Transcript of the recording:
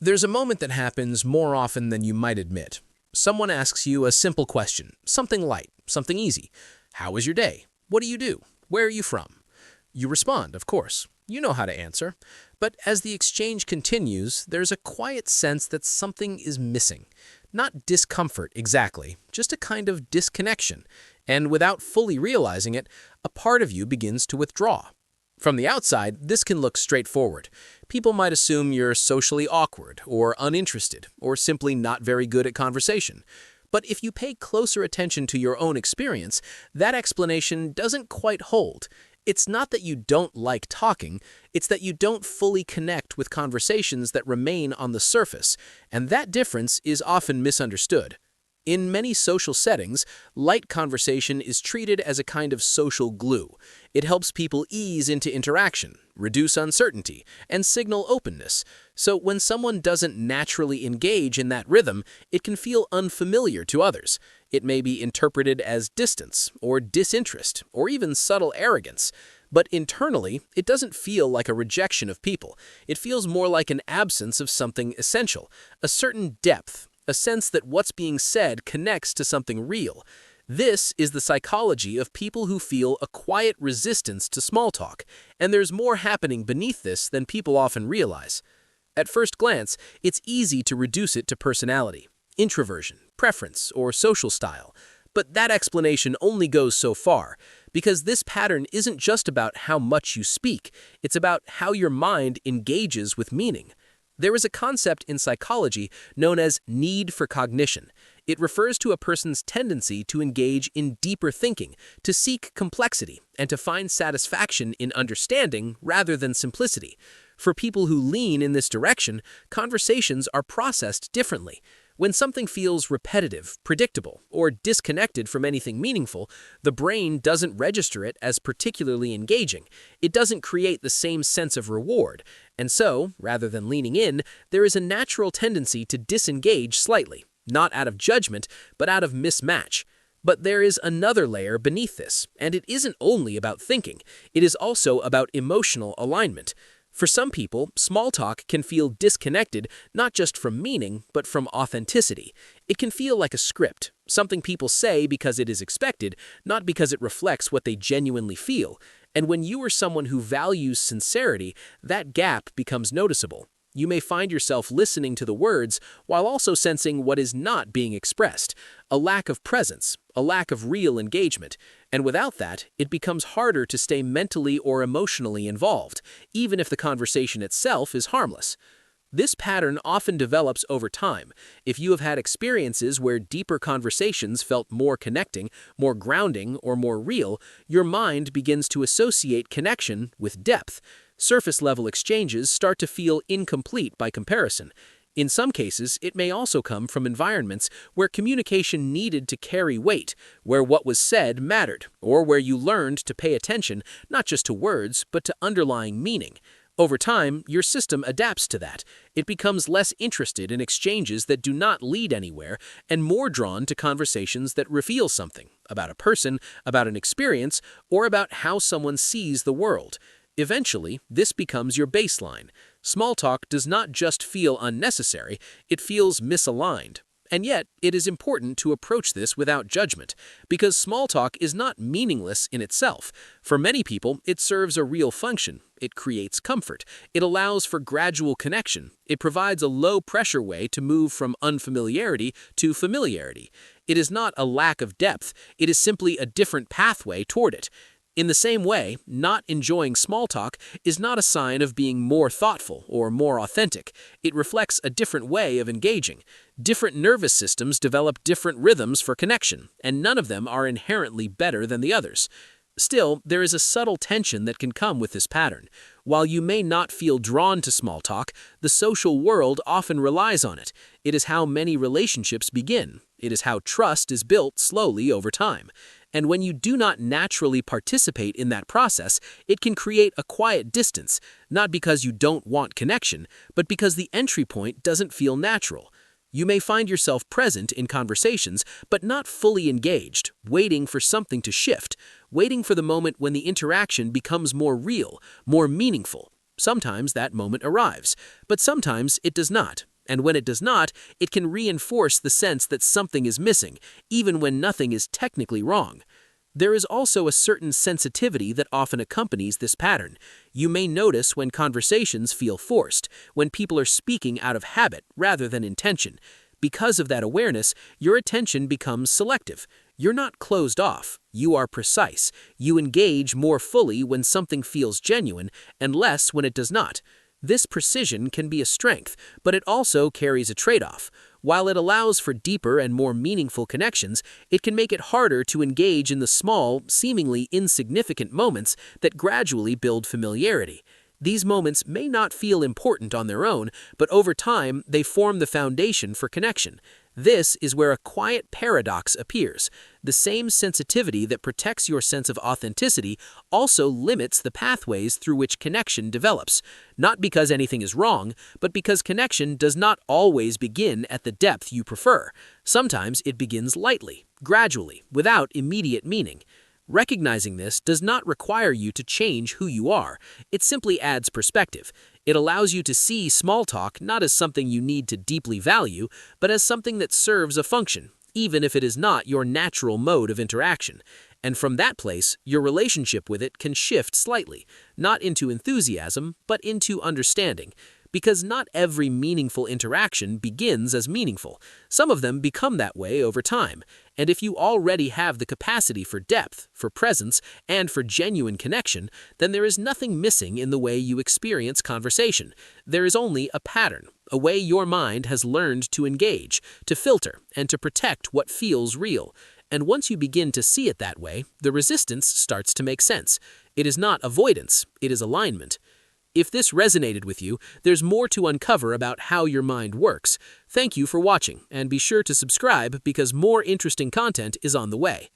There's a moment that happens more often than you might admit. Someone asks you a simple question, something light, something easy. How was your day? What do you do? Where are you from? You respond, of course. You know how to answer. But as the exchange continues, there's a quiet sense that something is missing. Not discomfort exactly, just a kind of disconnection. And without fully realizing it, a part of you begins to withdraw. From the outside, this can look straightforward. People might assume you're socially awkward or uninterested or simply not very good at conversation. But if you pay closer attention to your own experience, that explanation doesn't quite hold. It's not that you don't like talking, it's that you don't fully connect with conversations that remain on the surface, and that difference is often misunderstood. In many social settings, light conversation is treated as a kind of social glue. It helps people ease into interaction, reduce uncertainty, and signal openness. So when someone doesn't naturally engage in that rhythm, it can feel unfamiliar to others. It may be interpreted as distance, or disinterest, or even subtle arrogance. But internally, it doesn't feel like a rejection of people. It feels more like an absence of something essential, a certain depth, a sense that what's being said connects to something real. This is the psychology of people who feel a quiet resistance to small talk, and there's more happening beneath this than people often realize. At first glance, it's easy to reduce it to personality, introversion, preference, or social style. But that explanation only goes so far, because this pattern isn't just about how much you speak, it's about how your mind engages with meaning. There is a concept in psychology known as need for cognition. It refers to a person's tendency to engage in deeper thinking, to seek complexity, and to find satisfaction in understanding rather than simplicity. For people who lean in this direction, conversations are processed differently. When something feels repetitive, predictable, or disconnected from anything meaningful, the brain doesn't register it as particularly engaging. It doesn't create the same sense of reward. And so, rather than leaning in, there is a natural tendency to disengage slightly, not out of judgment, but out of mismatch. But there is another layer beneath this, and it isn't only about thinking. It is also about emotional alignment. For some people, small talk can feel disconnected not just from meaning, but from authenticity. It can feel like a script, something people say because it is expected, not because it reflects what they genuinely feel. And when you are someone who values sincerity, that gap becomes noticeable. You may find yourself listening to the words while also sensing what is not being expressed, a lack of presence, a lack of real engagement. And without that, it becomes harder to stay mentally or emotionally involved, even if the conversation itself is harmless. This pattern often develops over time. If you have had experiences where deeper conversations felt more connecting, more grounding, or more real, your mind begins to associate connection with depth. Surface-level exchanges start to feel incomplete by comparison. In some cases, it may also come from environments where communication needed to carry weight, where what was said mattered, or where you learned to pay attention not just to words, but to underlying meaning. Over time, your system adapts to that. It becomes less interested in exchanges that do not lead anywhere and more drawn to conversations that reveal something about a person, about an experience, or about how someone sees the world. Eventually, this becomes your baseline. Small talk does not just feel unnecessary, it feels misaligned. And yet, it is important to approach this without judgment, because small talk is not meaningless in itself. For many people, it serves a real function. It creates comfort. It allows for gradual connection. It provides a low-pressure way to move from unfamiliarity to familiarity. It is not a lack of depth, it is simply a different pathway toward it. In the same way, not enjoying small talk is not a sign of being more thoughtful or more authentic. It reflects a different way of engaging. Different nervous systems develop different rhythms for connection, and none of them are inherently better than the others. Still, there is a subtle tension that can come with this pattern. While you may not feel drawn to small talk, the social world often relies on it. It is how many relationships begin. It is how trust is built slowly over time. And when you do not naturally participate in that process, it can create a quiet distance, not because you don't want connection, but because the entry point doesn't feel natural. You may find yourself present in conversations, but not fully engaged, waiting for something to shift, waiting for the moment when the interaction becomes more real, more meaningful. Sometimes that moment arrives, but sometimes it does not. And when it does not, it can reinforce the sense that something is missing, even when nothing is technically wrong. There is also a certain sensitivity that often accompanies this pattern. You may notice when conversations feel forced, when people are speaking out of habit rather than intention. Because of that awareness, your attention becomes selective. You're not closed off, you are precise. You engage more fully when something feels genuine and less when it does not. This precision can be a strength, but it also carries a trade-off. While it allows for deeper and more meaningful connections, it can make it harder to engage in the small, seemingly insignificant moments that gradually build familiarity. These moments may not feel important on their own, but over time they form the foundation for connection. This is where a quiet paradox appears. The same sensitivity that protects your sense of authenticity also limits the pathways through which connection develops. Not because anything is wrong, but because connection does not always begin at the depth you prefer. Sometimes it begins lightly, gradually, without immediate meaning. Recognizing this does not require you to change who you are. It simply adds perspective. It allows you to see small talk not as something you need to deeply value, but as something that serves a function, even if it is not your natural mode of interaction. And from that place, your relationship with it can shift slightly, not into enthusiasm, but into understanding. Because not every meaningful interaction begins as meaningful. Some of them become that way over time. And if you already have the capacity for depth, for presence, and for genuine connection, then there is nothing missing in the way you experience conversation. There is only a pattern, a way your mind has learned to engage, to filter, and to protect what feels real. And once you begin to see it that way, the resistance starts to make sense. It is not avoidance, it is alignment. If this resonated with you, there's more to uncover about how your mind works. Thank you for watching, and be sure to subscribe because more interesting content is on the way.